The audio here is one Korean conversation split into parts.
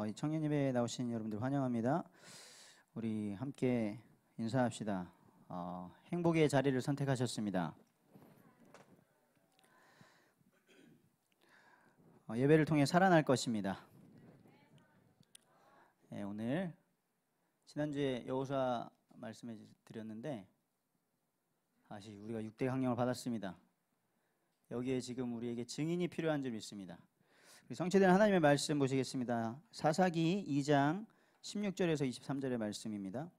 이 청년 예배에 나오신 여러분들 환영합니다. 우리 함께 인사합시다. 행복의 자리를 선택하셨습니다. 예배를 통해 살아날 것입니다. 네, 오늘 지난주에 여호수아 말씀해 드렸는데 다시 우리가 6대 강령을 받았습니다. 여기에 지금 우리에게 증인이 필요한 줄 믿습니다. 성취된 하나님의 말씀 보시겠습니다. 사사기 2장 16절에서 23절의 말씀입니다.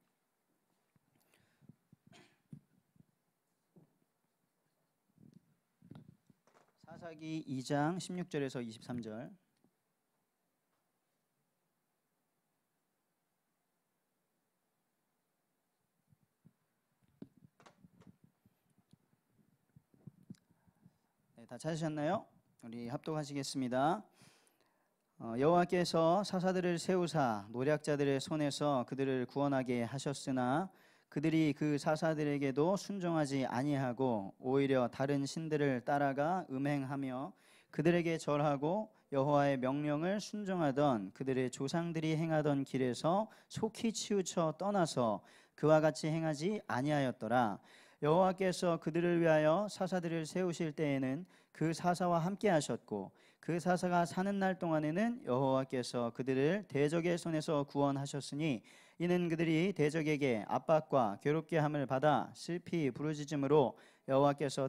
사사기 2장 16절에서 23절. 네, 다 찾으셨나요? 우리 합독하시겠습니다. 여호와께서 사사들을 세우사 노략자들의 손에서 그들을 구원하게 하셨으나 그들이 그 사사들에게도 순종하지 아니하고 오히려 다른 신들을 따라가 음행하며 그들에게 절하고 여호와의 명령을 순종하던 그들의 조상들이 행하던 길에서 속히 치우쳐 떠나서 그와 같이 행하지 아니하였더라. 여호와께서 그들을 위하여 사사들을 세우실 때에는 그 사사와 함께 하셨고 그 사사가 사는 날 동안에는 여호와께서 그들을 대적의 손에서 구원하셨으니 이는 그들이 대적에게 압박과 괴롭게 함을 받아 슬피 부르짖음으로 여호와께서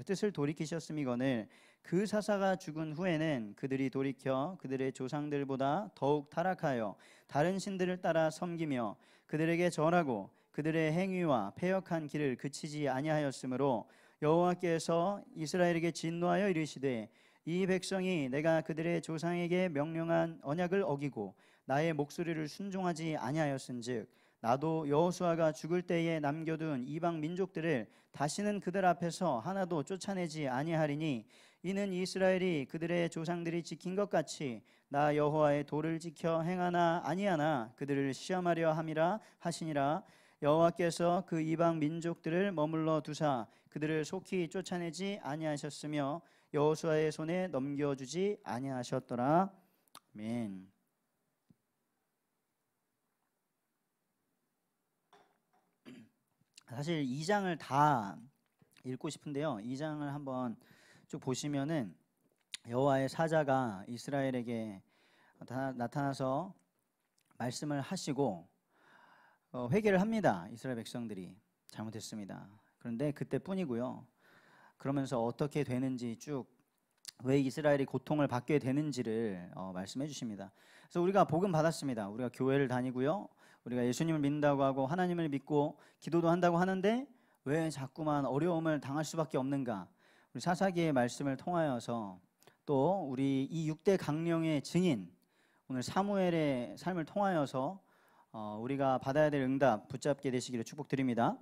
뜻을 돌이키셨음이거늘 그 사사가 죽은 후에는 그들이 돌이켜 그들의 조상들보다 더욱 타락하여 다른 신들을 따라 섬기며 그들에게 절하고 그들의 행위와 패역한 길을 그치지 아니하였으므로 여호와께서 이스라엘에게 진노하여 이르시되 이 백성이 내가 그들의 조상에게 명령한 언약을 어기고 나의 목소리를 순종하지 아니하였은즉 나도 여호수아가 죽을 때에 남겨둔 이방 민족들을 다시는 그들 앞에서 하나도 쫓아내지 아니하리니 이는 이스라엘이 그들의 조상들이 지킨 것 같이 나 여호와의 도를 지켜 행하나 아니하나 그들을 시험하려 함이라 하시니라. 여호와께서 그 이방 민족들을 머물러 두사 그들을 속히 쫓아내지 아니하셨으며 여호수아의 손에 넘겨주지 아니하셨더라. 아멘. 사실 2장을 다 읽고 싶은데요. 2장을 한번 쭉 보시면은 여호와의 사자가 이스라엘에게 나타나서 말씀을 하시고 회개를 합니다. 이스라엘 백성들이 잘못했습니다. 그런데 그때뿐이고요. 그러면서 어떻게 되는지 쭉 왜 이스라엘이 고통을 받게 되는지를 말씀해 주십니다. 그래서 우리가 복음 받았습니다. 우리가 교회를 다니고요. 우리가 예수님을 믿는다고 하고 하나님을 믿고 기도도 한다고 하는데 왜 자꾸만 어려움을 당할 수밖에 없는가? 우리 사사기의 말씀을 통하여서 또 우리 이 6대 강령의 증인 오늘 사무엘의 삶을 통하여서 우리가 받아야 될 응답 붙잡게 되시기를 축복드립니다.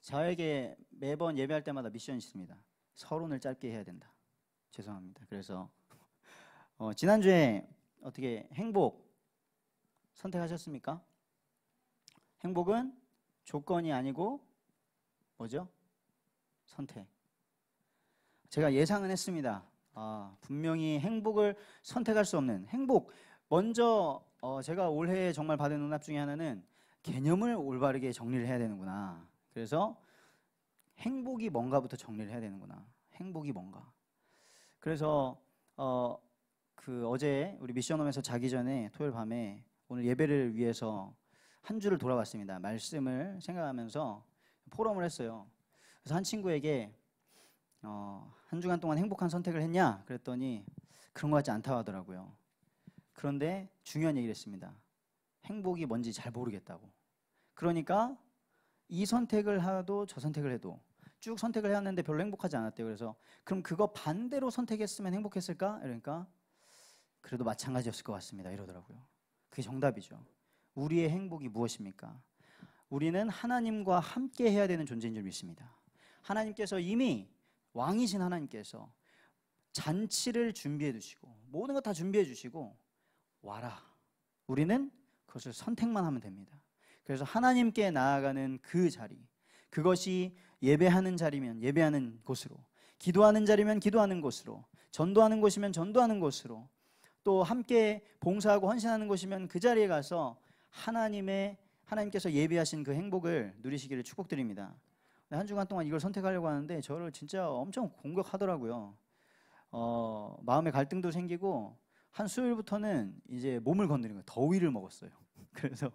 저에게 매번 예배할 때마다 미션이 있습니다. 서론을 짧게 해야 된다. 죄송합니다. 그래서 지난주에 어떻게 행복 선택하셨습니까? 행복은 조건이 아니고 뭐죠? 선택. 제가 예상은 했습니다. 분명히 행복을 선택할 수 없는 행복. 먼저 제가 올해 정말 받은 응답 중에 하나는 개념을 올바르게 정리를 해야 되는구나. 그래서 행복이 뭔가부터 정리를 해야 되는구나. 행복이 뭔가. 그래서 어제 우리 미션홈에서 자기 전에 토요일 밤에 오늘 예배를 위해서 한 주를 돌아봤습니다. 말씀을 생각하면서 포럼을 했어요. 그래서 한 친구에게 한 주간 동안 행복한 선택을 했냐? 그랬더니 그런 것 같지 않다고 하더라고요. 그런데 중요한 얘기를 했습니다. 행복이 뭔지 잘 모르겠다고. 그러니까 이 선택을 하도 저 선택을 해도 쭉 선택을 해왔는데 별로 행복하지 않았대요. 그래서 그럼 그거 반대로 선택했으면 행복했을까? 이러니까 그래도 마찬가지였을 것 같습니다. 이러더라고요. 그게 정답이죠. 우리의 행복이 무엇입니까? 우리는 하나님과 함께 해야 되는 존재인 줄 믿습니다. 하나님께서 이미 왕이신 하나님께서 잔치를 준비해 두시고 모든 거 다 준비해 주시고 와라. 우리는 그것을 선택만 하면 됩니다. 그래서 하나님께 나아가는 그 자리, 그것이 예배하는 자리면 예배하는 곳으로, 기도하는 자리면 기도하는 곳으로, 전도하는 곳이면 전도하는 곳으로, 또 함께 봉사하고 헌신하는 곳이면 그 자리에 가서 하나님께서 예비하신 그 행복을 누리시기를 축복드립니다. 한 주간 동안 이걸 선택하려고 하는데 저를 진짜 엄청 공격하더라고요. 마음의 갈등도 생기고 한 수요일부터는 이제 몸을 건드리는 거예요. 더위를 먹었어요. 그래서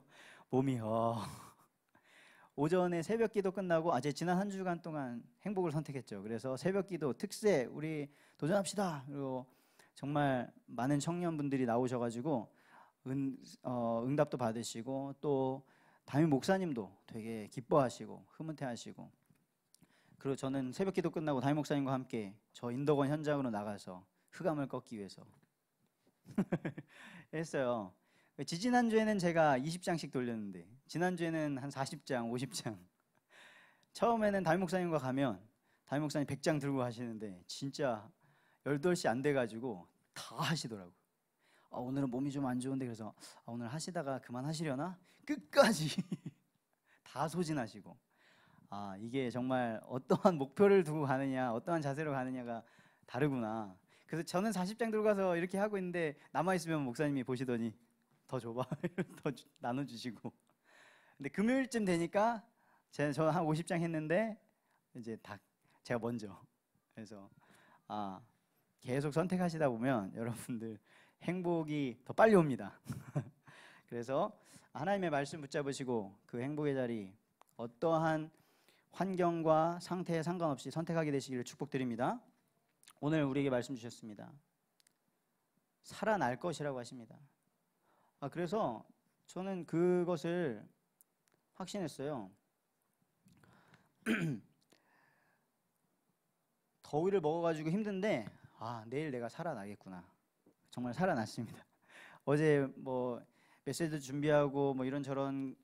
몸이 오전에 새벽 기도 끝나고 지난 한 주간 동안 행복을 선택했죠. 그래서 새벽 기도 특세 우리 도전합시다. 그리고 정말 많은 청년분들이 나오셔가지고 응답도 받으시고 또 담임 목사님도 되게 기뻐하시고 흐뭇해하시고, 그리고 저는 새벽 기도 끝나고 담임 목사님과 함께 저 인덕원 현장으로 나가서 흑암을 꺾기 위해서 했어요. 지지난주에는 제가 20장씩 돌렸는데 지난주에는 한 40장, 50장. 처음에는 담임 목사님과 가면 담임 목사님 100장 들고 하시는데 진짜 18시 안 돼가지고 다 하시더라고요. 오늘은 몸이 좀 안 좋은데 그래서 오늘 하시다가 그만하시려나? 끝까지 다 소진하시고, 이게 정말 어떠한 목표를 두고 가느냐, 어떠한 자세로 가느냐가 다르구나. 그래서 저는 40장 들고 가서 이렇게 하고 있는데 남아있으면 목사님이 보시더니 더 줘봐 더 나눠주시고, 근데 금요일쯤 되니까 저 한 50장 했는데 이제 다 제가 먼저. 그래서 계속 선택하시다 보면 여러분들 행복이 더 빨리 옵니다. 그래서 하나님의 말씀 붙잡으시고 그 행복의 자리, 어떠한 환경과 상태에 상관없이 선택하게 되시기를 축복드립니다. 오늘 우리에게 말씀 주셨습니다. 살아날 것이라고 하십니다. 그래서 저는 그것을 확신했어요. 더위를 먹어가지고 힘든데 내일 내가 살아나겠구나. 정말 살아났습니다. 어제 메시지 준비하고 이런저런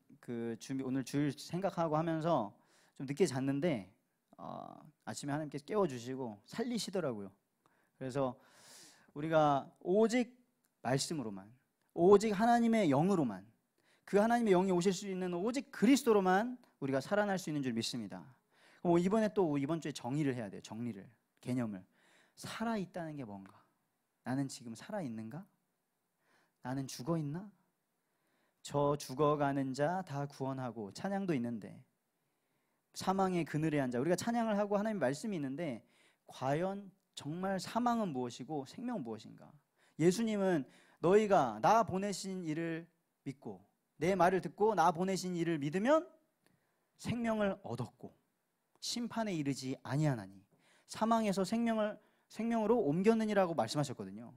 오늘 주일 생각하고 하면서 좀 늦게 잤는데 아침에 하나님께서 깨워주시고 살리시더라고요. 그래서 우리가 오직 말씀으로만, 오직 하나님의 영으로만, 그 하나님의 영이 오실 수 있는 오직 그리스도로만 우리가 살아날 수 있는 줄 믿습니다. 이번 주에 정의를 해야 돼요. 정리를, 개념을. 살아있다는 게 뭔가? 나는 지금 살아있는가? 나는 죽어있나? 저 죽어가는 자 다 구원하고, 찬양도 있는데 사망의 그늘에 앉아, 우리가 찬양을 하고 하나님 말씀이 있는데 과연 정말 사망은 무엇이고 생명은 무엇인가? 예수님은 너희가 나 보내신 이를 믿고 내 말을 듣고 나 보내신 이를 믿으면 생명을 얻었고 심판에 이르지 아니하나니 사망에서 생명으로 옮겼느니라고 말씀하셨거든요.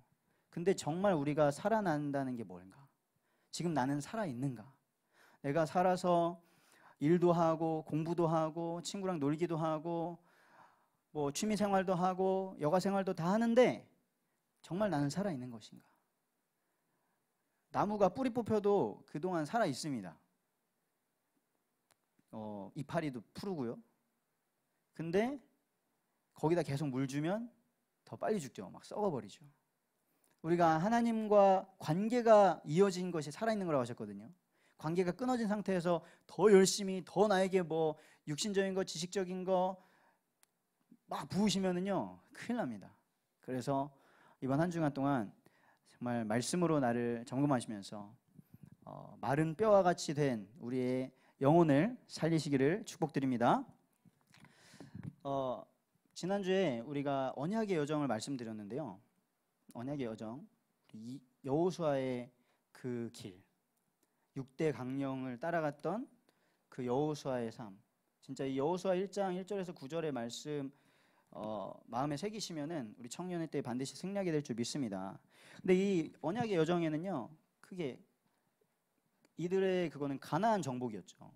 근데 정말 우리가 살아난다는 게 뭔가? 지금 나는 살아있는가? 내가 살아서 일도 하고 공부도 하고 친구랑 놀기도 하고 취미 생활도 하고 여가 생활도 다 하는데 정말 나는 살아있는 것인가? 나무가 뿌리 뽑혀도 그동안 살아있습니다. 이파리도 푸르고요. 근데 거기다 계속 물 주면 더 빨리 죽죠. 막 썩어버리죠. 우리가 하나님과 관계가 이어진 것이 살아있는 거라고 하셨거든요. 관계가 끊어진 상태에서 더 열심히 더 나에게 육신적인 거, 지식적인 거 막 부으시면은요 큰일 납니다. 그래서 이번 한 주간 동안 정말 말씀으로 나를 점검하시면서 마른 뼈와 같이 된 우리의 영혼을 살리시기를 축복드립니다. 지난주에 우리가 언약의 여정을 말씀드렸는데요. 언약의 여정, 여호수아의 그 길, 6대 강령을 따라갔던 그 여호수아의 삶, 진짜 이 여호수아 1장 1절에서 9절의 말씀 마음에 새기시면은 우리 청년의 때 반드시 승리하게 될 줄 믿습니다. 근데 이 언약의 여정에는요, 크게 이들의 그거는 가나안 정복이었죠.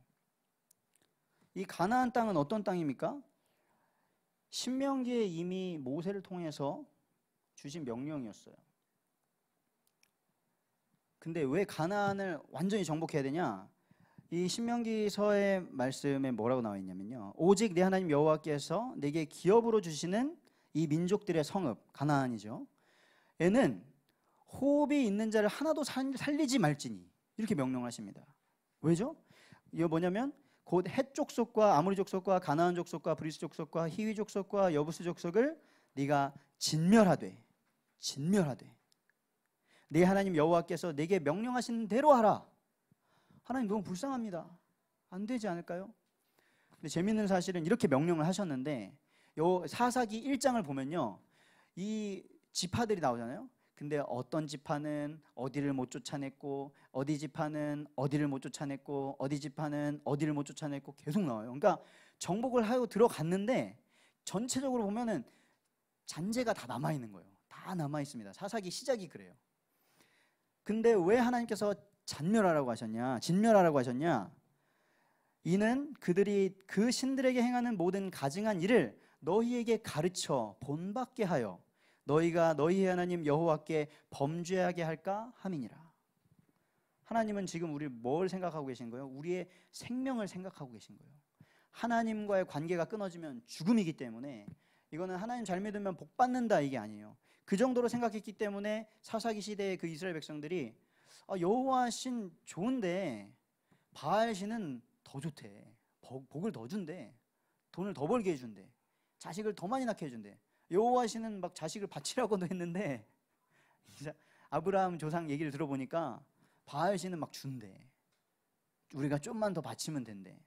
이 가나안 땅은 어떤 땅입니까? 신명기에 이미 모세를 통해서 주신 명령이었어요. 근데 왜 가나안을 완전히 정복해야 되냐? 이 신명기서의 말씀에 뭐라고 나와 있냐면요, 오직 내 하나님 여호와께서 내게 기업으로 주시는 이 민족들의 성읍, 가나안이죠, 얘는 호흡이 있는 자를 하나도 살리지 말지니, 이렇게 명령하십니다. 왜죠? 이거 뭐냐면 곧 헷 족속과 아모리 족속과 가나안 족속과 브리스 족속과 히위 족속과 여부스 족속을 네가 진멸하되 네 하나님 여호와께서 내게 명령하신 대로 하라. 하나님 너무 불쌍합니다. 안 되지 않을까요? 근데 재밌는 사실은 이렇게 명령을 하셨는데 요 사사기 1장을 보면요, 이 지파들이 나오잖아요. 근데 어떤 지파는 어디를 못 쫓아냈고, 어디 지파는 어디를 못 쫓아냈고, 어디 지파는 어디를 못 쫓아냈고 계속 나와요. 그러니까 정복을 하고 들어갔는데 전체적으로 보면은 잔재가 다 남아 있는 거예요. 다 남아 있습니다. 사사기 시작이 그래요. 근데 왜 하나님께서 진멸하라고 하셨냐? 이는 그들이 그 신들에게 행하는 모든 가증한 일을 너희에게 가르쳐 본받게 하여 너희가 너희 하나님 여호와께 범죄하게 할까 함이니라. 하나님은 지금 우리 뭘 생각하고 계신 거예요? 우리의 생명을 생각하고 계신 거예요. 하나님과의 관계가 끊어지면 죽음이기 때문에 이거는 하나님 잘 믿으면 복 받는다 이게 아니에요. 그 정도로 생각했기 때문에 사사기 시대의 그 이스라엘 백성들이 여호와 신 좋은데 바알 신은 더 좋대. 복을 더 준대. 돈을 더 벌게 해준대. 자식을 더 많이 낳게 해준대. 여호와 신은 막 자식을 바치라고도 했는데 아브라함 조상 얘기를 들어보니까 바알 신은 막 준대. 우리가 좀만 더 바치면 된대.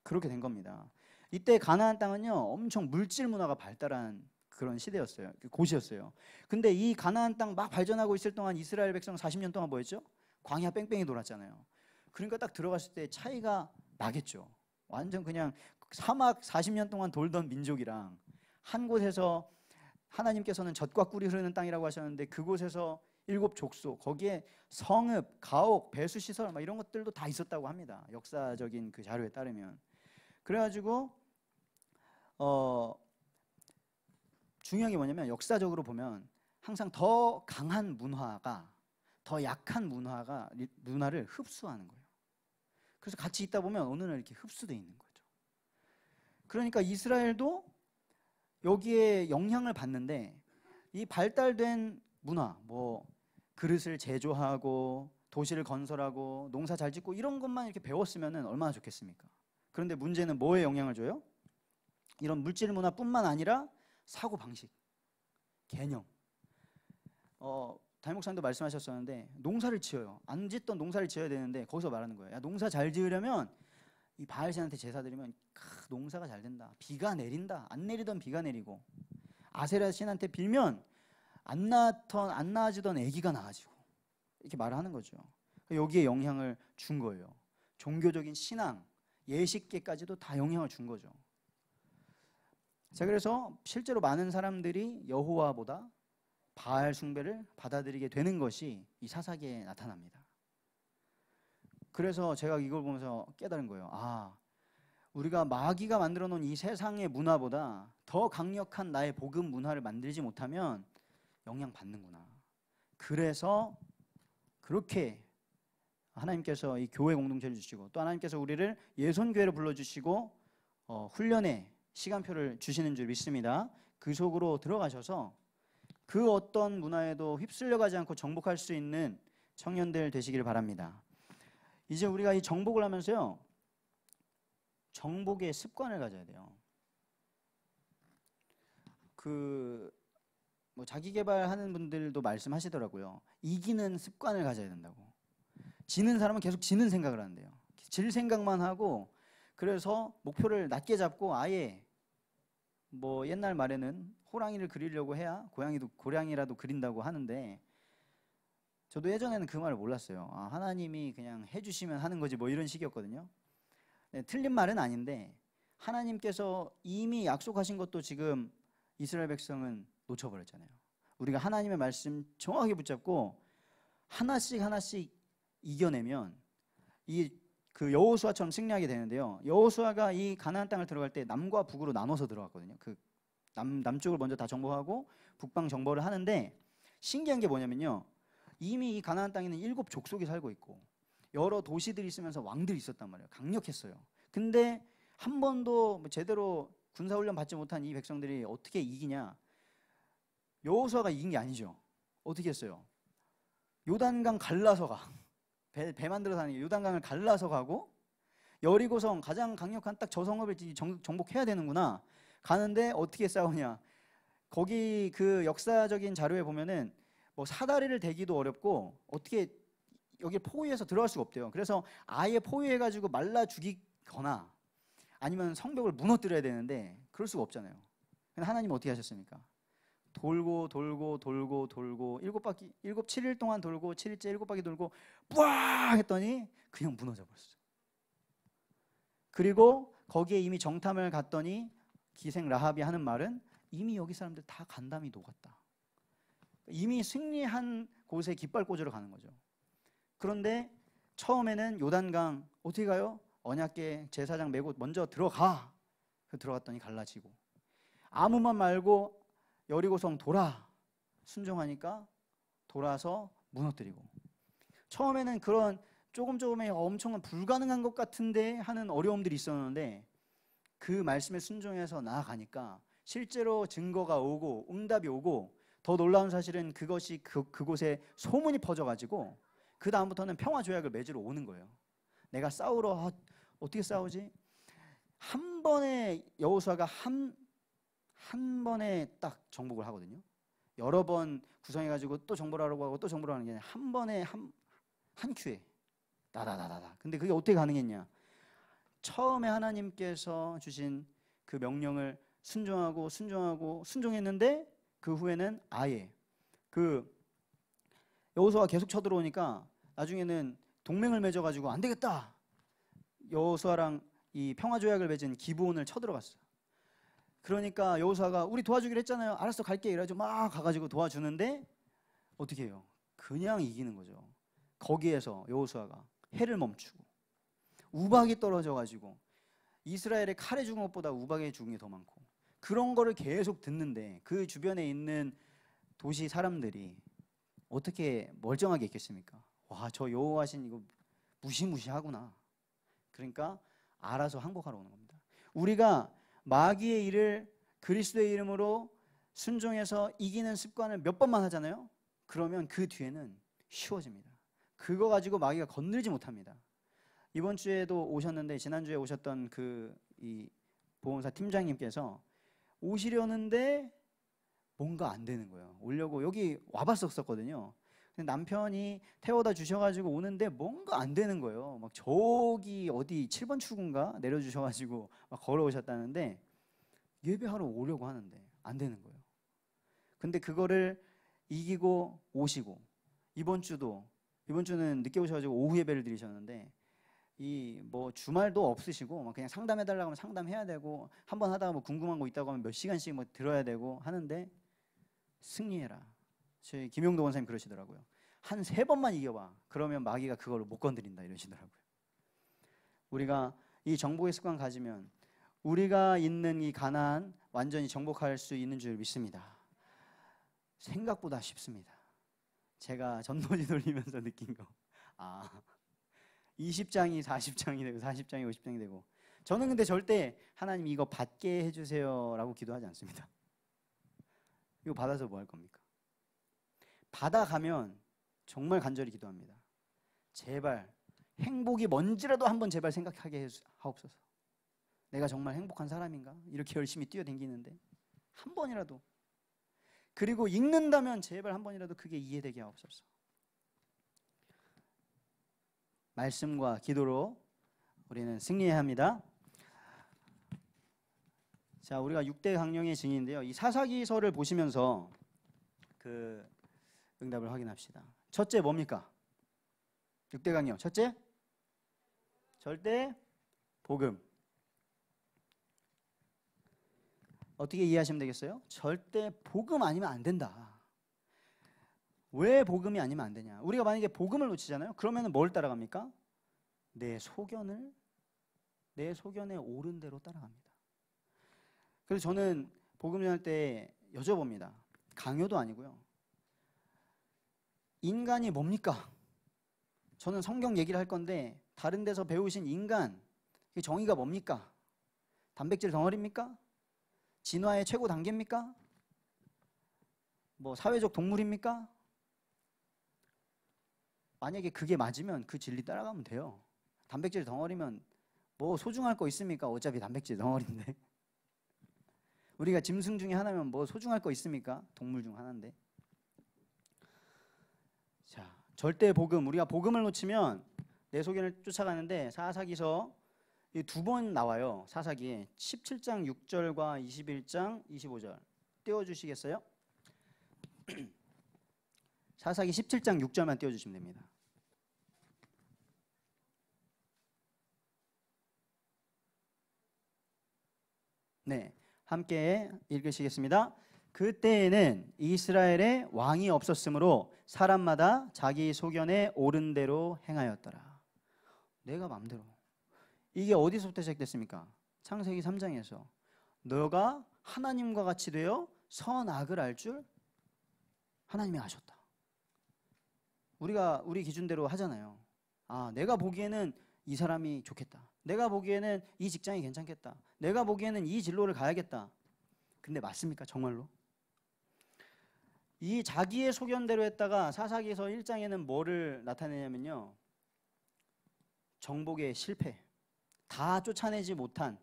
그렇게 된 겁니다. 이때 가나안 땅은요 엄청 물질 문화가 발달한 그런 시대였어요. 곳이었어요. 근데 이 가나안 땅 막 발전하고 있을 동안 이스라엘 백성 40년 동안 뭐였죠? 광야 뺑뺑이 돌았잖아요. 그러니까 딱 들어갔을 때 차이가 나겠죠. 완전 그냥 사막 40년 동안 돌던 민족이랑 한 곳에서 하나님께서는 젖과 꿀이 흐르는 땅이라고 하셨는데 그곳에서 7 족속, 거기에 성읍, 가옥, 배수시설 막 이런 것들도 다 있었다고 합니다. 역사적인 그 자료에 따르면. 그래가지고 중요한 게 뭐냐면 역사적으로 보면 항상 더 강한 문화가 더 약한 문화를 흡수하는 거예요. 그래서 같이 있다 보면 어느 날 이렇게 흡수되어 있는 거죠. 그러니까 이스라엘도 여기에 영향을 받는데 이 발달된 문화, 뭐 그릇을 제조하고 도시를 건설하고 농사 잘 짓고 이런 것만 이렇게 배웠으면 얼마나 좋겠습니까? 그런데 문제는 뭐에 영향을 줘요? 이런 물질 문화뿐만 아니라 사고 방식, 개념. 담임 목사님도 말씀하셨었는데 농사를 지어요. 안 짓던 농사를 지어야 되는데 거기서 말하는 거예요. 야, 농사 잘 지으려면 이 바알신한테 제사 드리면 농사가 잘 된다. 비가 내린다. 안 내리던 비가 내리고 아세라 신한테 빌면 안 낳아지던 아기가 나아지고 이렇게 말을 하는 거죠. 여기에 영향을 준 거예요. 종교적인 신앙, 예식계까지도 다 영향을 준 거죠. 자, 그래서 실제로 많은 사람들이 여호와보다 바알 숭배를 받아들이게 되는 것이 이 사사기에 나타납니다. 그래서 제가 이걸 보면서 깨달은 거예요. 우리가 마귀가 만들어 놓은 이 세상의 문화보다 더 강력한 나의 복음 문화를 만들지 못하면 영향받는구나. 그래서 그렇게 하나님께서 이 교회 공동체를 주시고 또 하나님께서 우리를 예손교회로 불러주시고 훈련의 시간표를 주시는 줄 믿습니다. 그 속으로 들어가셔서 그 어떤 문화에도 휩쓸려가지 않고 정복할 수 있는 청년들 되시길 바랍니다. 이제 우리가 이 정복을 하면서요, 정복의 습관을 가져야 돼요. 뭐 자기 개발하는 분들도 말씀하시더라고요. 이기는 습관을 가져야 된다고. 지는 사람은 계속 지는 생각을 하는데요. 질 생각만 하고 그래서 목표를 낮게 잡고 아예 뭐 옛날 말에는 호랑이를 그리려고 해야 고양이라도 그린다고 하는데 저도 예전에는 그 말을 몰랐어요. 하나님이 그냥 해주시면 하는 거지 뭐 이런 식이었거든요. 네, 틀린 말은 아닌데 하나님께서 이미 약속하신 것도 지금 이스라엘 백성은 놓쳐버렸잖아요. 우리가 하나님의 말씀 정확하게 붙잡고 하나씩 이겨내면 그 여호수아처럼 승리하게 되는데요. 여호수아가 이 가나안 땅을 들어갈 때 남과 북으로 나눠서 들어갔거든요. 그 남쪽을 먼저 다 정복하고 북방 정벌을 하는데 신기한 게 뭐냐면요. 이미 이 가나안 땅에는 7 족속이 살고 있고 여러 도시들이 있으면서 왕들이 있었단 말이에요. 강력했어요. 근데 한 번도 제대로 군사훈련 받지 못한 이 백성들이 어떻게 이기냐? 여호수아가 이긴 게 아니죠. 어떻게 했어요? 요단강 갈라서 배 만들어서 하는 게 요단강을 갈라서 가고 여리고성 가장 강력한 딱 저 성읍을 정복해야 되는구나. 가는데 어떻게 싸우냐. 거기 그 역사적인 자료에 보면은 뭐 사다리를 대기도 어렵고 어떻게 여기 포위해서 들어갈 수가 없대요. 그래서 아예 포위해가지고 말라 죽이거나 아니면 성벽을 무너뜨려야 되는데 그럴 수가 없잖아요. 근데 하나님 어떻게 하셨습니까? 돌고 돌고 돌고 돌고 7일 동안 돌고 7일째 7바퀴 돌고 뿌아 했더니 그냥 무너져 버렸어요. 그리고 거기에 이미 정탐을 갔더니 기생 라합이 하는 말은 이미 여기 사람들 다 간담이 녹았다. 이미 승리한 곳에 깃발 꽂으러 가는 거죠. 그런데 처음에는 요단강 어떻게 가요? 언약궤 제사장 메고 먼저 들어가. 들어갔더니 갈라지고 아무 말 말고 여리고성 돌아. 순종하니까 돌아서 무너뜨리고. 처음에는 그런 조금의 엄청난 불가능한 것 같은데 하는 어려움들이 있었는데 그 말씀에 순종해서 나아가니까 실제로 증거가 오고 응답이 오고 더 놀라운 사실은 그것이 그곳에 소문이 퍼져가지고 그 다음부터는 평화조약을 맺으러 오는 거예요. 내가 싸우러 어떻게 싸우지? 한 번에 여호수아가 한 번에 딱 정복을 하거든요. 여러 번 구성해가지고 또 정복을 하려고 하고 또 정복을 하는 게 아니라 한 번에 한 큐에 다다다다다. 근데 그게 어떻게 가능했냐? 처음에 하나님께서 주신 그 명령을 순종했는데 그 후에는 아예 그 여호수아가 계속 쳐들어오니까 나중에는 동맹을 맺어가지고 안 되겠다. 여호수아랑 이 평화조약을 맺은 기브온을 쳐들어갔어요. 그러니까 여호수아가 우리 도와주기로 했잖아요. 알았어 갈게 이래가지고 막 가가지고 도와주는데 어떻게 해요? 그냥 이기는 거죠. 거기에서 여호수아가 해를 멈추고 우박이 떨어져가지고 이스라엘의 칼에 죽은 것보다 우박에 죽은 게 더 많고 그런 거를 계속 듣는데 그 주변에 있는 도시 사람들이 어떻게 멀쩡하게 있겠습니까? 와, 저 여호와신 이거 무시무시하구나. 그러니까 알아서 항복하러 오는 겁니다. 우리가 마귀의 일을 그리스도의 이름으로 순종해서 이기는 습관을 몇 번만 하잖아요. 그러면 그 뒤에는 쉬워집니다. 그거 가지고 마귀가 건들지 못합니다. 이번 주에도 오셨는데 지난주에 오셨던 이 보험사 팀장님께서 오시려는데 뭔가 안 되는 거예요. 오려고 여기 와봤었거든요. 근데 남편이 태워다 주셔가지고 오는데 뭔가 안 되는 거예요. 막 저기 어디 7번 출구인가 내려주셔가지고 막 걸어오셨다는데 예배하러 오려고 하는데 안 되는 거예요. 근데 그거를 이기고 오시고 이번 주는 늦게 오셔가지고 오후 예배를 드리셨는데 이 뭐 주말도 없으시고 막 그냥 상담해달라고 하면 상담해야 되고 한번 하다가 뭐 궁금한 거 있다고 하면 몇 시간씩 뭐 들어야 되고 하는데 승리해라. 저희 김용도 원사님 그러시더라고요. 한 3번만 이겨봐. 그러면 마귀가 그걸 못 건드린다 이러시더라고요. 우리가 이 정복의 습관 가지면 우리가 있는 이 가나안 완전히 정복할 수 있는 줄 믿습니다. 생각보다 쉽습니다. 제가 전도지 돌리면서 느낀 거. 20장이 40장이 되고 40장이 50장이 되고 저는 근데 절대 하나님 이거 받게 해주세요 라고 기도하지 않습니다. 이거 받아서 뭐 할 겁니까? 받아가면 정말 간절히 기도합니다. 제발 행복이 뭔지라도 한번 제발 생각하게 하옵소서. 내가 정말 행복한 사람인가? 이렇게 열심히 뛰어다니는데 한 번이라도. 그리고 읽는다면 제발 한 번이라도 그게 이해되게 하옵소서. 말씀과 기도로 우리는 승리해야 합니다. 자, 우리가 6대 강령의 증인인데요. 이 사사기서를 보시면서 그 응답을 확인합시다. 첫째 뭡니까? 6대 강령. 첫째? 절대 복음. 어떻게 이해하시면 되겠어요? 절대 복음 아니면 안 된다. 왜 복음이 아니면 안 되냐? 우리가 만약에 복음을 놓치잖아요. 그러면 뭘 따라갑니까? 내 소견에 옳은 대로 따라갑니다. 그래서 저는 복음 전할 때 여쭤봅니다. 강요도 아니고요. 인간이 뭡니까? 저는 성경 얘기를 할 건데 다른 데서 배우신 인간, 정의가 뭡니까? 단백질 덩어리입니까? 진화의 최고 단계입니까? 뭐 사회적 동물입니까? 만약에 그게 맞으면 그 진리 따라가면 돼요. 단백질 덩어리면 뭐 소중할 거 있습니까? 어차피 단백질 덩어리인데. 우리가 짐승 중에 하나면 뭐 소중할 거 있습니까? 동물 중 하나인데. 자, 절대 복음. 우리가 복음을 놓치면 내 소견을 쫓아가는데 사사기서 2번 나와요. 사사기에 17장 6절과 21장 25절 띄워주시겠어요? 사사기 17장 6절만 띄워주시면 됩니다. 네, 함께 읽으시겠습니다. 그때에는 이스라엘에 왕이 없었으므로 사람마다 자기 소견에 옳은 대로 행하였더라. 내가 마음대로. 이게 어디서부터 시작됐습니까? 창세기 3장에서 너가 하나님과 같이 되어 선악을 알 줄 하나님이 아셨다. 우리가 우리 기준대로 하잖아요. 아, 내가 보기에는 이 사람이 좋겠다. 내가 보기에는 이 직장이 괜찮겠다. 내가 보기에는 이 진로를 가야겠다. 근데 맞습니까? 정말로? 이 자기의 소견대로 했다가 사사기에서 1장에는 뭐를 나타내냐면요, 정복의 실패, 다 쫓아내지 못한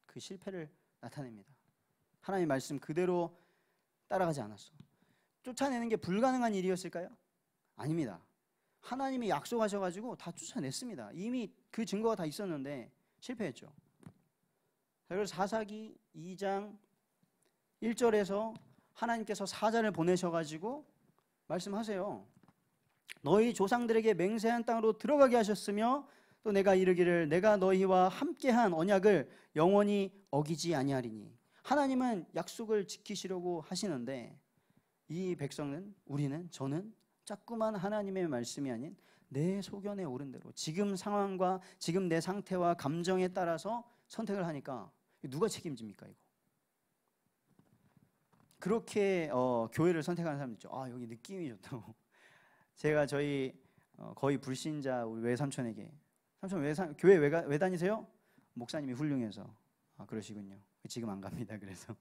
그 실패를 나타냅니다. 하나님의 말씀 그대로 따라가지 않았어. 쫓아내는 게 불가능한 일이었을까요? 아닙니다. 하나님이 약속하셔가지고 다 쫓아냈습니다. 이미 그 증거가 다 있었는데 실패했죠. 그래서 사사기 2장 1절에서 하나님께서 사자를 보내셔가지고 말씀하세요. 너희 조상들에게 맹세한 땅으로 들어가게 하셨으며 또 내가 이르기를 내가 너희와 함께한 언약을 영원히 어기지 아니하리니. 하나님은 약속을 지키시려고 하시는데 이 백성은, 우리는, 저는 자꾸만 하나님의 말씀이 아닌 내 소견에 옳은 대로 지금 상황과 지금 내 상태와 감정에 따라서 선택을 하니까 누가 책임집니까 이거? 그렇게 교회를 선택하는 사람들 있죠. 아, 여기 느낌이 좋다고. 제가 저희 거의 불신자 우리 외삼촌에게, 삼촌 교회 왜 다니세요? 목사님이 훌륭해서. 아, 그러시군요. 지금 안 갑니다. 그래서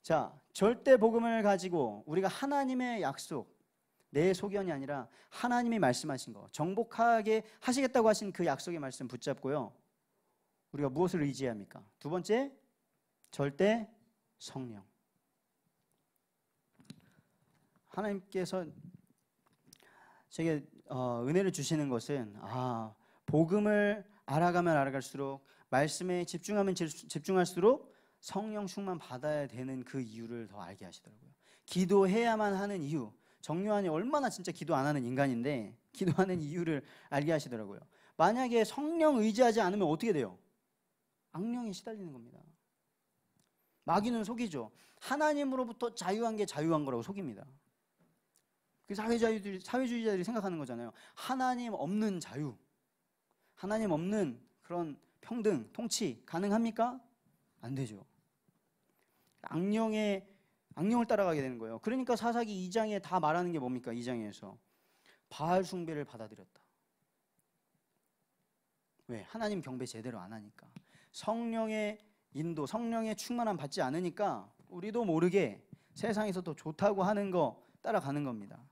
자, 절대 복음을 가지고 우리가 하나님의 약속, 내 소견이 아니라 하나님이 말씀하신 거, 정복하게 하시겠다고 하신 그 약속의 말씀 붙잡고요, 우리가 무엇을 의지해야 합니까? 두 번째, 절대 성령. 하나님께서 제게 은혜를 주시는 것은, 복음을 알아가면 알아갈수록, 말씀에 집중하면 집중할수록 성령 충만 받아야 되는 그 이유를 더 알게 하시더라고요. 기도해야만 하는 이유, 정요한이 얼마나 진짜 기도 안 하는 인간인데 기도하는 이유를 알게 하시더라고요. 만약에 성령 의지하지 않으면 어떻게 돼요? 악령에 시달리는 겁니다. 마귀는 속이죠. 하나님으로부터 자유한 게 자유한 거라고 속입니다. 그 사회주의자들이 생각하는 거잖아요. 하나님 없는 자유, 하나님 없는 그런 평등, 통치 가능합니까? 안 되죠. 악령을 따라가게 되는 거예요. 그러니까 사사기 2장에 다 말하는 게 뭡니까? 2장에서 바알 숭배를 받아들였다. 왜? 하나님 경배 제대로 안 하니까. 성령의 인도, 성령의 충만함 받지 않으니까 우리도 모르게 세상에서 더 좋다고 하는 거 따라가는 겁니다.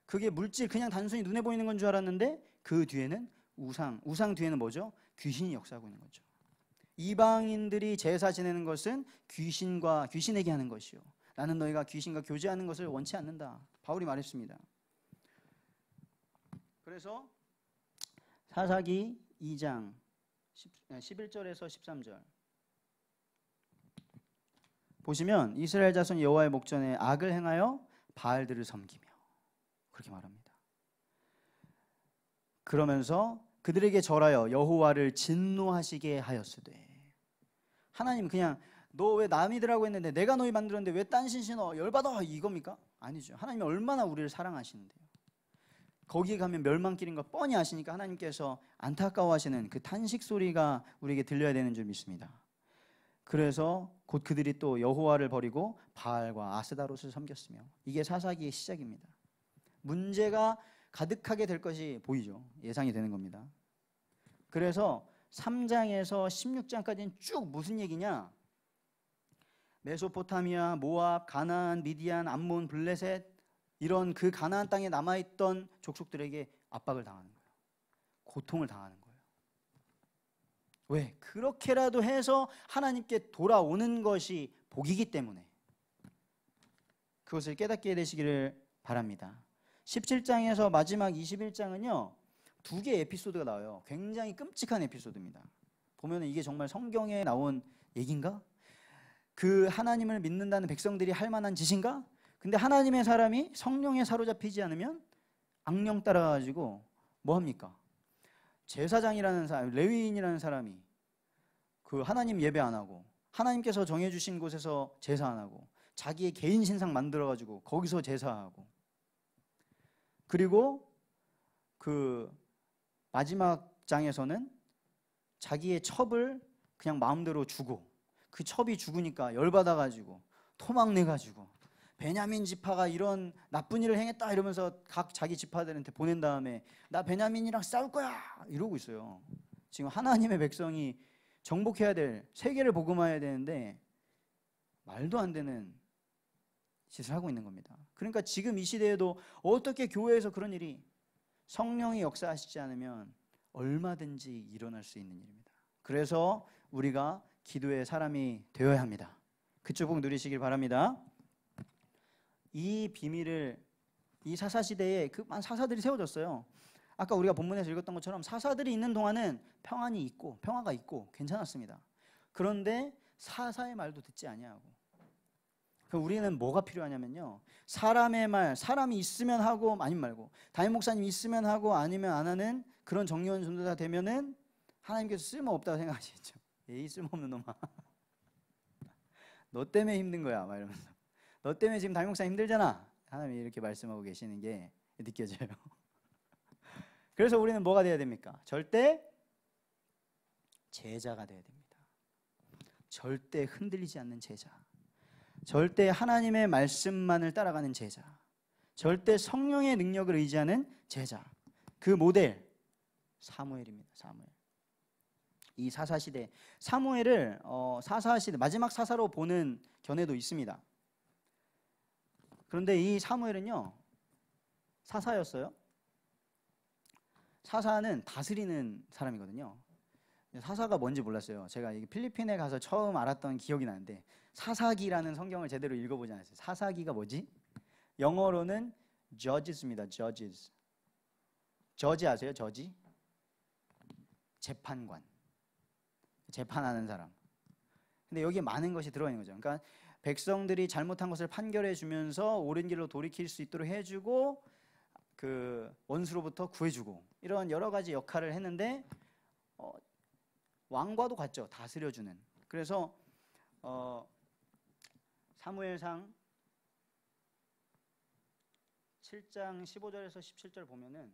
그게 물질, 그냥 단순히 눈에 보이는 건 줄 알았는데 그 뒤에는 우상 뒤에는 뭐죠? 귀신이 역사하고 있는 거죠. 이방인들이 제사 지내는 것은 귀신에게 하는 것이요, 나는 너희가 귀신과 교제하는 것을 원치 않는다. 바울이 말했습니다. 그래서 사사기 2장 11절에서 13절 보시면 이스라엘 자손 여호와의 목전에 악을 행하여 바알들을 섬기며, 그렇게 말합니다. 그러면서 그들에게 절하여 여호와를 진노하시게 하였으되. 하나님 그냥 너 왜 남이더라고 했는데 내가 너희 만들었는데 왜 딴 신신어 열받아 이겁니까? 아니죠. 하나님이 얼마나 우리를 사랑하시는데요. 거기에 가면 멸망길인 거 뻔히 아시니까 하나님께서 안타까워하시는 그 탄식 소리가 우리에게 들려야 되는 줄 믿습니다. 그래서 곧 그들이 또 여호와를 버리고 바알과 아스다롯을 섬겼으며, 이게 사사기의 시작입니다. 문제가 가득하게 될 것이 보이죠. 예상이 되는 겁니다. 그래서 3장에서 16장까지는 쭉 무슨 얘기냐? 메소포타미아, 모압, 가나안, 미디안, 암몬, 블레셋, 이런 그 가나안 땅에 남아있던 족속들에게 압박을 당하는 거예요. 고통을 당하는 거예요. 왜? 그렇게라도 해서 하나님께 돌아오는 것이 복이기 때문에. 그것을 깨닫게 되시기를 바랍니다. 17장에서 마지막 21장은요, 두 개의 에피소드가 나와요. 굉장히 끔찍한 에피소드입니다. 보면 이게 정말 성경에 나온 얘기인가? 그 하나님을 믿는다는 백성들이 할 만한 짓인가? 근데 하나님의 사람이 성령에 사로잡히지 않으면 악령 따라가지고 뭐 합니까? 제사장이라는 사람, 레위인이라는 사람이 그 하나님 예배 안 하고 하나님께서 정해주신 곳에서 제사 안 하고 자기의 개인 신상 만들어가지고 거기서 제사하고, 그리고 그 마지막 장에서는 자기의 첩을 그냥 마음대로 주고, 그 첩이 죽으니까 열받아가지고 토막내가지고 베냐민 지파가 이런 나쁜 일을 행했다 이러면서 각 자기 지파들한테 보낸 다음에 나 베냐민이랑 싸울 거야 이러고 있어요. 지금 하나님의 백성이 정복해야 될, 세계를 복음화해야 되는데 말도 안 되는 짓을 하고 있는 겁니다. 그러니까 지금 이 시대에도 어떻게 교회에서 그런 일이 성령이 역사하시지 않으면 얼마든지 일어날 수 있는 일입니다. 그래서 우리가 기도의 사람이 되어야 합니다. 그 축복 누리시길 바랍니다. 이 비밀을, 이 사사시대에 그 사사들이 세워졌어요. 아까 우리가 본문에서 읽었던 것처럼 사사들이 있는 동안은 평안이 있고 평화가 있고 괜찮았습니다. 그런데 사사의 말도 듣지 아니하고, 그럼 우리는 뭐가 필요하냐면요, 사람의 말, 사람이 있으면 하고 아니면 말고, 담임 목사님 있으면 하고 아니면 안 하는 그런 정리원 전도자 되면은 하나님께서 쓸모없다고 생각하시겠죠. 에이 쓸모없는 놈아 너 때문에 힘든 거야 막 이러면서, 너 때문에 지금 담임 목사님 힘들잖아, 하나님이 이렇게 말씀하고 계시는 게 느껴져요. 그래서 우리는 뭐가 돼야 됩니까? 절대 제자가 돼야 됩니다. 절대 흔들리지 않는 제자, 절대 하나님의 말씀만을 따라가는 제자, 절대 성령의 능력을 의지하는 제자. 그 모델 사무엘입니다. 사무엘. 이 사사시대, 사무엘을 사사시대 마지막 사사로 보는 견해도 있습니다. 그런데 이 사무엘은요 사사였어요. 사사는 다스리는 사람이거든요. 사사가 뭔지 몰랐어요. 제가 필리핀에 가서 처음 알았던 기억이 나는데, 사사기라는 성경을 제대로 읽어보지 않았어요. 사사기가 뭐지? 영어로는 judges입니다. judges. 저지 아세요? 저지? 재판관, 재판하는 사람. 근데 여기에 많은 것이 들어있는 거죠. 그러니까 백성들이 잘못한 것을 판결해 주면서 옳은 길로 돌이킬 수 있도록 해주고, 그 원수로부터 구해주고, 이런 여러 가지 역할을 했는데 왕과도 같죠. 다스려주는. 그래서 사무엘상 7장 15절에서 17절 보면은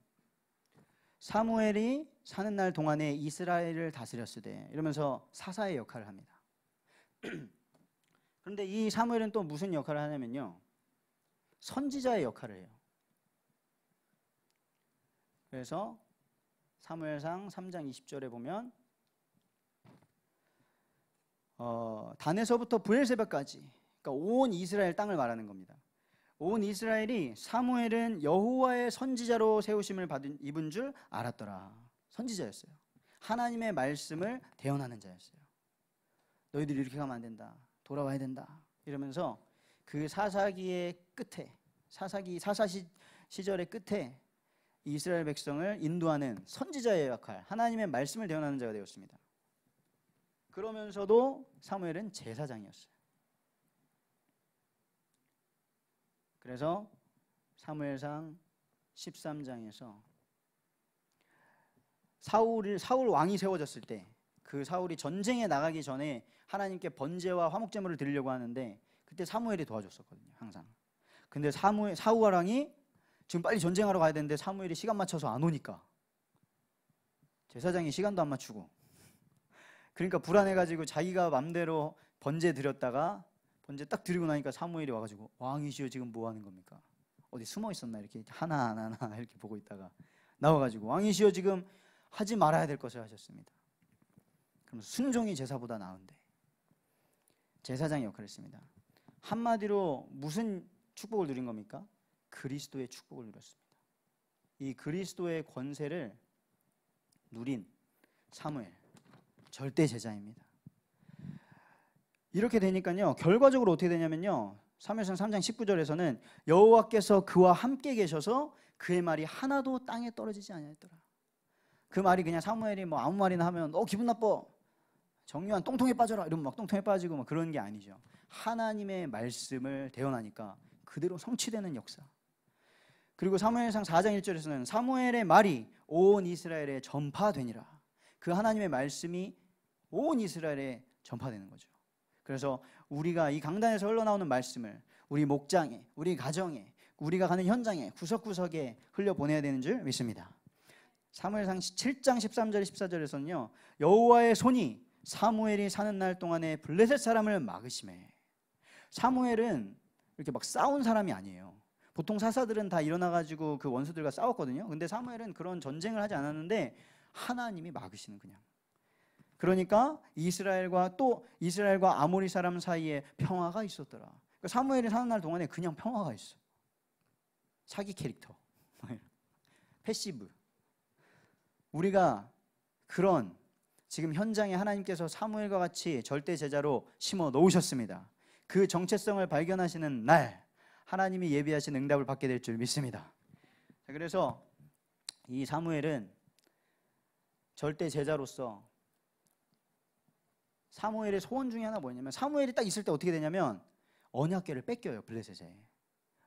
사무엘이 사는 날 동안에 이스라엘을 다스렸으되 이러면서 사사의 역할을 합니다. 그런데 이 사무엘은 또 무슨 역할을 하냐면요, 선지자의 역할을 해요. 그래서 사무엘상 3장 20절에 보면 단에서부터 브엘세바까지, 그러니까 온 이스라엘 땅을 말하는 겁니다. 온 이스라엘이 사무엘은 여호와의 선지자로 세우심을 입은 줄 알았더라. 선지자였어요. 하나님의 말씀을 대언하는 자였어요. 너희들이 이렇게 가면 안 된다, 돌아와야 된다 이러면서 그 사사기의 끝에, 사사 시절의 끝에 이스라엘 백성을 인도하는 선지자의 역할, 하나님의 말씀을 대언하는 자가 되었습니다. 그러면서도 사무엘은 제사장이었어요. 그래서 사무엘상 13장에서 사울 왕이 세워졌을 때, 그 사울이 전쟁에 나가기 전에 하나님께 번제와 화목제물을 드리려고 하는데 그때 사무엘이 도와줬었거든요, 항상. 근데 사울 왕이 지금 빨리 전쟁하러 가야 되는데 사무엘이 시간 맞춰서 안 오니까 제사장이 시간도 안 맞추고, 그러니까 불안해가지고 자기가 맘대로 번제 드렸다가 번제 딱 드리고 나니까 사무엘이 와가지고 왕이시여 지금 뭐 하는 겁니까? 어디 숨어 있었나 이렇게 하나 이렇게 보고 있다가 나와가지고 왕이시여 지금 하지 말아야 될 것을 하셨습니다. 그럼 순종이 제사보다 나은데 제사장의 역할을 했습니다. 한마디로 무슨 축복을 누린 겁니까? 그리스도의 축복을 누렸습니다. 이 그리스도의 권세를 누린 사무엘, 절대 제자입니다. 이렇게 되니까요, 결과적으로 어떻게 되냐면요, 사무엘상 3장 19절에서는 여호와께서 그와 함께 계셔서 그의 말이 하나도 땅에 떨어지지 아니하였더라. 그 말이 그냥 사무엘이 뭐 아무 말이나 하면 기분 나빠, 정유한 똥통에 빠져라 이러면 막 똥통에 빠지고 막 그런 게 아니죠. 하나님의 말씀을 대언하니까 그대로 성취되는 역사. 그리고 사무엘상 4장 1절에서는 사무엘의 말이 온 이스라엘에 전파되니라. 그 하나님의 말씀이 온 이스라엘에 전파되는 거죠. 그래서 우리가 이 강단에서 흘러나오는 말씀을 우리 목장에, 우리 가정에, 우리가 가는 현장에 구석구석에 흘려보내야 되는 줄 믿습니다. 사무엘상 7장 13절 14절에서는요, 여호와의 손이 사무엘이 사는 날 동안에 블레셋 사람을 막으시매. 사무엘은 이렇게 막 싸운 사람이 아니에요. 보통 사사들은 다 일어나가지고 그 원수들과 싸웠거든요. 근데 사무엘은 그런 전쟁을 하지 않았는데 하나님이 막으시는, 그냥. 그러니까 이스라엘과 아모리 사람 사이에 평화가 있었더라. 그러니까 사무엘이 사는 날 동안에 그냥 평화가 있어. 사기 캐릭터, 패시브. 우리가 그런 지금 현장에 하나님께서 사무엘과 같이 절대 제자로 심어 놓으셨습니다. 그 정체성을 발견하시는 날 하나님이 예비하신 응답을 받게 될 줄 믿습니다. 그래서 이 사무엘은 절대 제자로서 사무엘의 소원 중에 하나 뭐냐면, 사무엘이 딱 있을 때 어떻게 되냐면 언약궤를 뺏겨요, 블레셋에.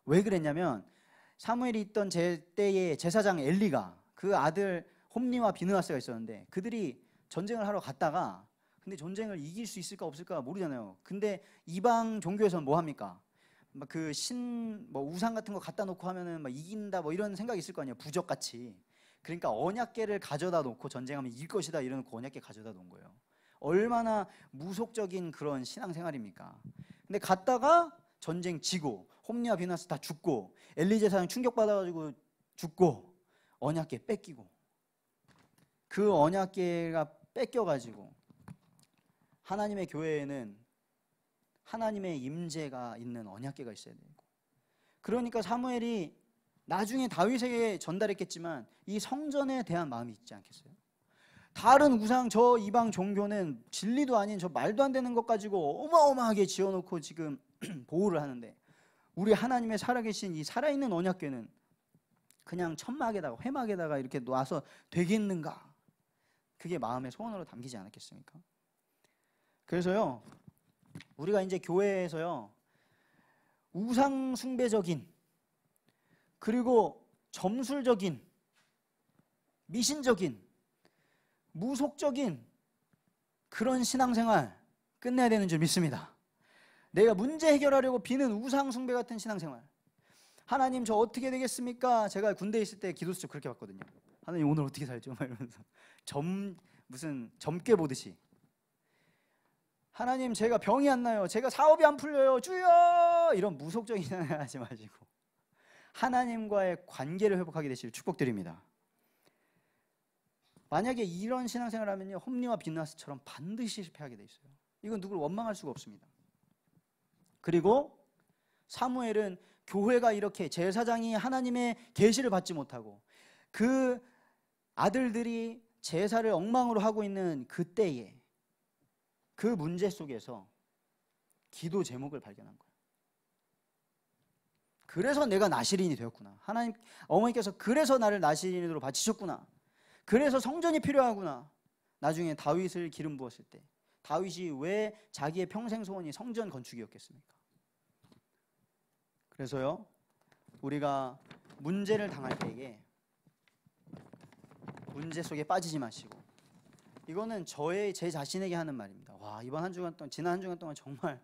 왜 그랬냐면 사무엘이 있던 때에 제사장 엘리가 그 아들 홈니와 비느하스가 있었는데 그들이 전쟁을 하러 갔다가, 근데 전쟁을 이길 수 있을까 없을까 모르잖아요. 근데 이방 종교에서는 뭐 합니까? 막 그 우상 같은 거 갖다 놓고 하면은 막 이긴다 뭐 이런 생각이 있을 거 아니에요, 부적같이. 그러니까 언약궤를 가져다 놓고 전쟁하면 이길 것이다 이러놓고 언약궤 가져다 놓은 거예요. 얼마나 무속적인 그런 신앙생활입니까? 근데 갔다가 전쟁 지고 홈니와 비느하스 다 죽고 엘리 제사장 충격받아가지고 죽고 언약궤 뺏기고, 그 언약궤가 뺏겨가지고 하나님의 교회에는 하나님의 임재가 있는 언약궤가 있어야 되고, 그러니까 사무엘이 나중에 다윗에게 전달했겠지만 이 성전에 대한 마음이 있지 않겠어요? 다른 우상, 저 이방 종교는 진리도 아닌 저 말도 안 되는 것 가지고 어마어마하게 지어놓고 지금 보호를 하는데, 우리 하나님의 살아계신 이 살아있는 언약궤는 그냥 천막에다가 회막에다가 이렇게 놔서 되겠는가? 그게 마음의 소원으로 담기지 않았겠습니까? 그래서요, 우리가 이제 교회에서요, 우상 숭배적인, 그리고 점술적인, 미신적인, 무속적인 그런 신앙생활 끝내야 되는 줄 믿습니다. 내가 문제 해결하려고 비는 우상 숭배 같은 신앙생활. 하나님 저 어떻게 되겠습니까? 제가 군대에 있을 때 기도 수첩 그렇게 봤거든요. 하나님 오늘 어떻게 살죠? 막 이러면서 무슨 점괘 보듯이. 하나님 제가 병이 안 나요, 제가 사업이 안 풀려요, 주여! 이런 무속적인 신앙을 하지 마시고 하나님과의 관계를 회복하게 되시길 축복드립니다. 만약에 이런 신앙생활을 하면요, 홈리와 비느하스처럼 반드시 실패하게 돼 있어요. 이건 누구를 원망할 수가 없습니다. 그리고 사무엘은 교회가 이렇게 제사장이 하나님의 계시를 받지 못하고 그 아들들이 제사를 엉망으로 하고 있는 그때에 그 문제 속에서 기도 제목을 발견한 거예요. 그래서 내가 나시린이 되었구나. 하나님, 어머니께서 그래서 나를 나시린으로 바치셨구나. 그래서 성전이 필요하구나. 나중에 다윗을 기름 부었을 때 다윗이 왜 자기의 평생 소원이 성전 건축이었겠습니까? 그래서요, 우리가 문제를 당할 때에 문제 속에 빠지지 마시고, 이거는 제 자신에게 하는 말입니다. 와, 이번 한 주간 동안, 지난 한 주간 동안 정말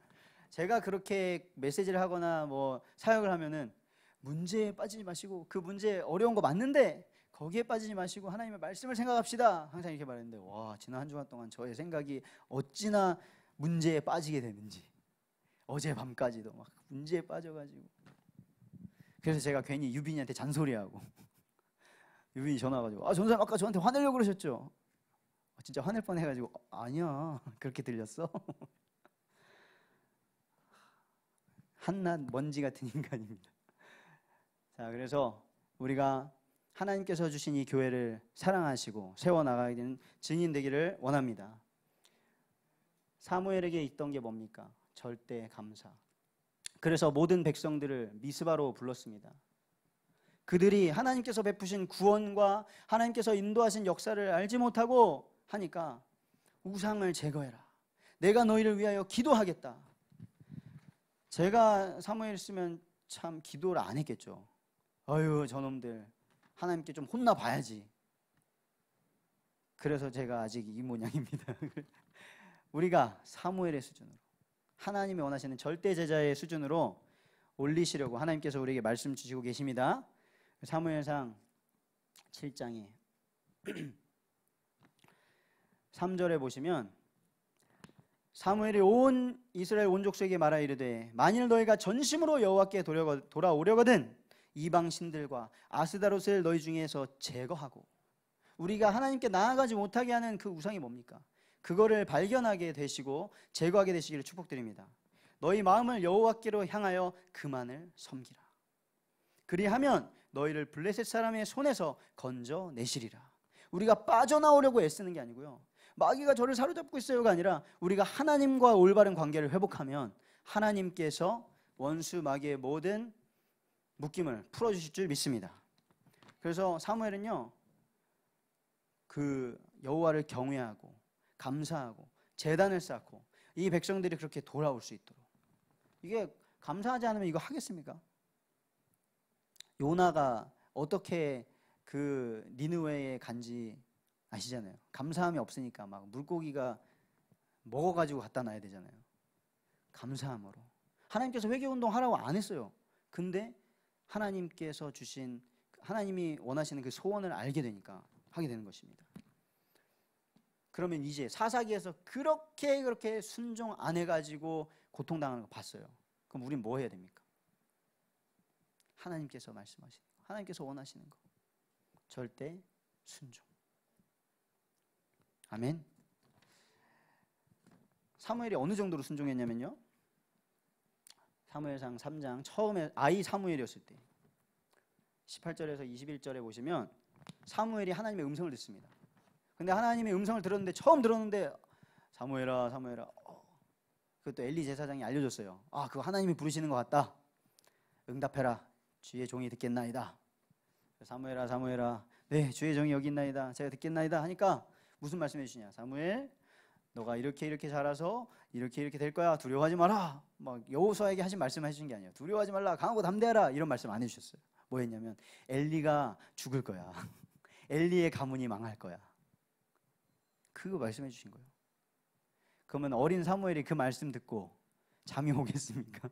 제가 그렇게 메시지를 하거나 뭐 사역을 하면은 문제에 빠지지 마시고, 그 문제 어려운 거 맞는데 거기에 빠지지 마시고 하나님의 말씀을 생각합시다, 항상 이렇게 말했는데, 와, 지난 한 주간 동안 저의 생각이 어찌나 문제에 빠지게 되는지, 어젯밤까지도 막 문제에 빠져가지고, 그래서 제가 괜히 유빈이한테 잔소리하고 유빈이 전화 와가지고, 전사님 아까 저한테 화내려고 그러셨죠? 진짜 화낼 뻔해가지고, 아니야, 그렇게 들렸어? 한낱 먼지 같은 인간입니다. 자, 그래서 우리가 하나님께서 주신 이 교회를 사랑하시고 세워나가게 되는 증인 되기를 원합니다. 사무엘에게 있던 게 뭡니까? 절대 감사. 그래서 모든 백성들을 미스바로 불렀습니다. 그들이 하나님께서 베푸신 구원과 하나님께서 인도하신 역사를 알지 못하고 하니까 우상을 제거해라. 내가 너희를 위하여 기도하겠다. 제가 사무엘이었으면 참 기도를 안 했겠죠. 아유, 저놈들 하나님께 좀 혼나봐야지. 그래서 제가 아직 이 모양입니다. 우리가 사무엘의 수준으로, 하나님이 원하시는 절대 제자의 수준으로 올리시려고 하나님께서 우리에게 말씀 주시고 계십니다. 사무엘상 7장에 3절에 보시면 사무엘이 온 이스라엘 온 족속에게 말하 이르되 만일 너희가 전심으로 여호와께 돌아오려거든 이방 신들과 아스다롯을 너희 중에서 제거하고, 우리가 하나님께 나아가지 못하게 하는 그 우상이 뭡니까? 그거를 발견하게 되시고 제거하게 되시기를 축복드립니다. 너희 마음을 여호와께로 향하여 그만을 섬기라. 그리하면 너희를 블레셋 사람의 손에서 건져내시리라. 우리가 빠져나오려고 애쓰는 게 아니고요, 마귀가 저를 사로잡고 있어요가 아니라 우리가 하나님과 올바른 관계를 회복하면 하나님께서 원수 마귀의 모든 묶임을 풀어주실 줄 믿습니다. 그래서 사무엘은요, 그 여호와를 경외하고 감사하고 제단을 쌓고 이 백성들이 그렇게 돌아올 수 있도록, 이게 감사하지 않으면 이거 하겠습니까? 요나가 어떻게 그 니느웨에 간지 아시잖아요. 감사함이 없으니까 막 물고기가 먹어가지고 갖다 놔야 되잖아요. 감사함으로 하나님께서 회개운동 하라고 안 했어요. 근데 하나님께서 주신, 하나님이 원하시는 그 소원을 알게 되니까 하게 되는 것입니다. 그러면 이제 사사기에서 그렇게 순종 안 해가지고 고통당하는 거 봤어요. 그럼 우린 뭐 해야 됩니까? 하나님께서 말씀하시는 거, 하나님께서 원하시는 거, 절대 순종. 아멘. 사무엘이 어느 정도로 순종했냐면요, 사무엘상 3장 처음에 아이 사무엘이었을 때 18절에서 21절에 보시면 사무엘이 하나님의 음성을 듣습니다. 근데 하나님의 음성을 들었는데, 처음 들었는데 사무엘아 사무엘아, 그것도 엘리 제사장이 알려줬어요. 아, 그거 하나님이 부르시는 것 같다. 응답해라. 주의 종이 듣겠나이다. 사무엘아 사무엘아, 네 주의 종이 여기 있나이다. 제가 듣겠나이다 하니까 무슨 말씀해 주시냐? 사무엘, 너가 이렇게 자라서 이렇게 될 거야. 두려워하지 마라. 막 여호수아에게 하신 말씀 해주신 게 아니에요. 두려워하지 말라. 강하고 담대하라. 이런 말씀 안 해주셨어요. 뭐 했냐면 엘리가 죽을 거야. 엘리의 가문이 망할 거야. 그거 말씀해 주신 거예요. 그러면 어린 사무엘이 그 말씀 듣고 잠이 오겠습니까?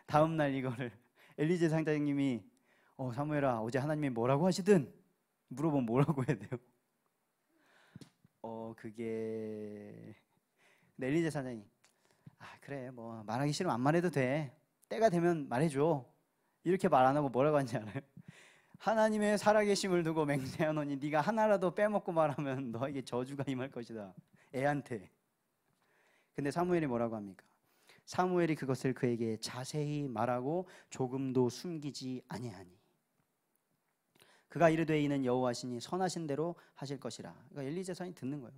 다음 날 이거를 엘리 제사장님이 사무엘아, 어제 하나님이 뭐라고 하시든 물어보면 뭐라고 해야 돼요? 그게, 근데 엘리 제사장이 그래 뭐 말하기 싫으면 안 말해도 돼. 때가 되면 말해줘. 이렇게 말 안 하고 뭐라고 하는지 알아요? 하나님의 살아계심을 두고 맹세하노니 네가 하나라도 빼먹고 말하면 너에게 저주가 임할 것이다. 애한테. 근데 사무엘이 뭐라고 합니까? 사무엘이 그것을 그에게 자세히 말하고 조금도 숨기지 아니하니 그가 이르되 이는 여호와시니 선하신 대로 하실 것이라. 그러니까 엘리 제사장이 듣는 거예요.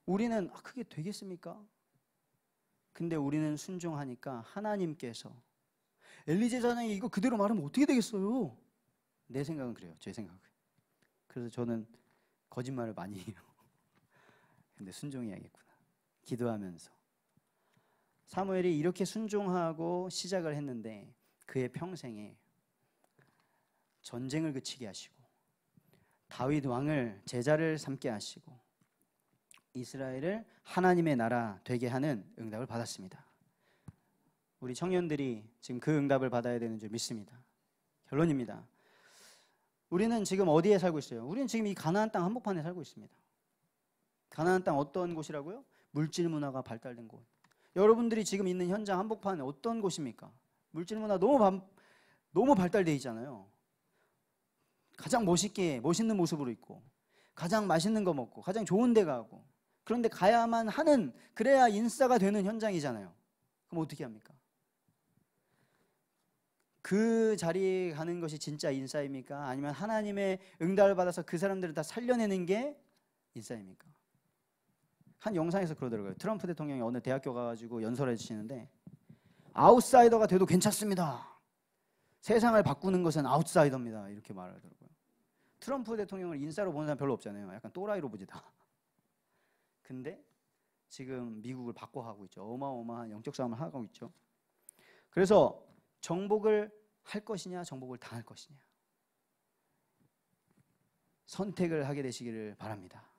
우리는 그게 되겠습니까? 근데 우리는 순종하니까 하나님께서, 엘리 제사장이 이거 그대로 말하면 어떻게 되겠어요? 내 생각은 그래요. 제 생각은. 그래서 저는 거짓말을 많이 해요. 근데 순종해야겠구나. 기도하면서. 사무엘이 이렇게 순종하고 시작을 했는데 그의 평생에 전쟁을 그치게 하시고 다윗 왕을 제자를 삼게 하시고 이스라엘을 하나님의 나라 되게 하는 응답을 받았습니다. 우리 청년들이 지금 그 응답을 받아야 되는 줄 믿습니다. 결론입니다. 우리는 지금 어디에 살고 있어요? 우리는 지금 이 가나안 땅 한복판에 살고 있습니다. 가나안 땅 어떤 곳이라고요? 물질 문화가 발달된 곳. 여러분들이 지금 있는 현장 한복판에 어떤 곳입니까? 물질 문화 너무 발달되어 있잖아요. 가장 멋있는 모습으로 있고 가장 맛있는 거 먹고 가장 좋은 데 가고, 그런데 가야만 하는, 그래야 인싸가 되는 현장이잖아요. 그럼 어떻게 합니까? 그 자리에 가는 것이 진짜 인싸입니까? 아니면 하나님의 응답을 받아서 그 사람들을 다 살려내는 게 인싸입니까? 한 영상에서 그러더라고요. 트럼프 대통령이 어느 대학교 가가지고 연설해 주시는데 아웃사이더가 돼도 괜찮습니다. 세상을 바꾸는 것은 아웃사이더입니다. 이렇게 말하더라고요. 트럼프 대통령을 인싸로 보는 사람 별로 없잖아요. 약간 또라이로 보지 다. 근데 지금 미국을 바꿔가고 있죠. 어마어마한 영적 싸움을 하고 있죠. 그래서 정복을 할 것이냐 정복을 당할 것이냐 선택을 하게 되시기를 바랍니다.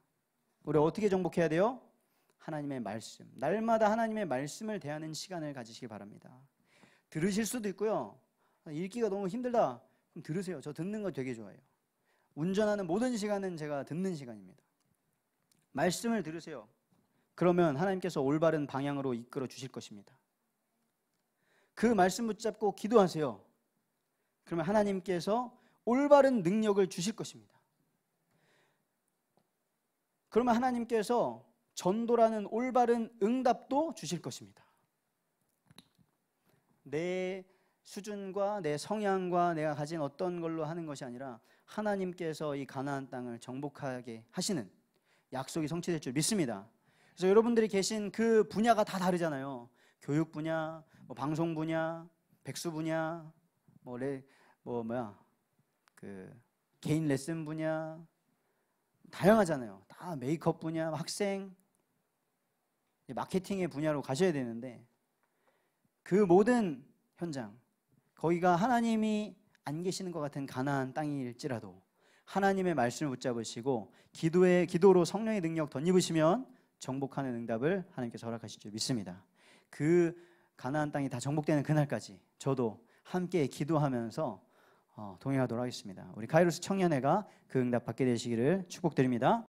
우리 어떻게 정복해야 돼요? 하나님의 말씀, 날마다 하나님의 말씀을 대하는 시간을 가지시기 바랍니다. 들으실 수도 있고요. 읽기가 너무 힘들다 그럼 들으세요. 저 듣는 거 되게 좋아해요. 운전하는 모든 시간은 제가 듣는 시간입니다. 말씀을 들으세요. 그러면 하나님께서 올바른 방향으로 이끌어 주실 것입니다. 그 말씀 붙잡고 기도하세요. 그러면 하나님께서 올바른 능력을 주실 것입니다. 그러면 하나님께서 전도라는 올바른 응답도 주실 것입니다. 내 수준과 내 성향과 내가 가진 어떤 걸로 하는 것이 아니라 하나님께서 이 가나안 땅을 정복하게 하시는 약속이 성취될 줄 믿습니다. 그래서 여러분들이 계신 그 분야가 다 다르잖아요. 교육 분야, 뭐 방송 분야, 백수 분야, 개인 레슨 분야 다양하잖아요. 다 메이크업 분야, 학생, 마케팅의 분야로 가셔야 되는데 그 모든 현장 거기가 하나님이 안 계시는 것 같은 가나안 땅일지라도 하나님의 말씀을 붙잡으시고 기도로 성령의 능력 덧입으시면 정복하는 응답을 하나님께서 허락하실 줄 믿습니다. 그 가나안 땅이 다 정복되는 그날까지 저도 함께 기도하면서 동행하도록 하겠습니다. 우리 카이로스 청년회가 그 응답 받게 되시기를 축복드립니다.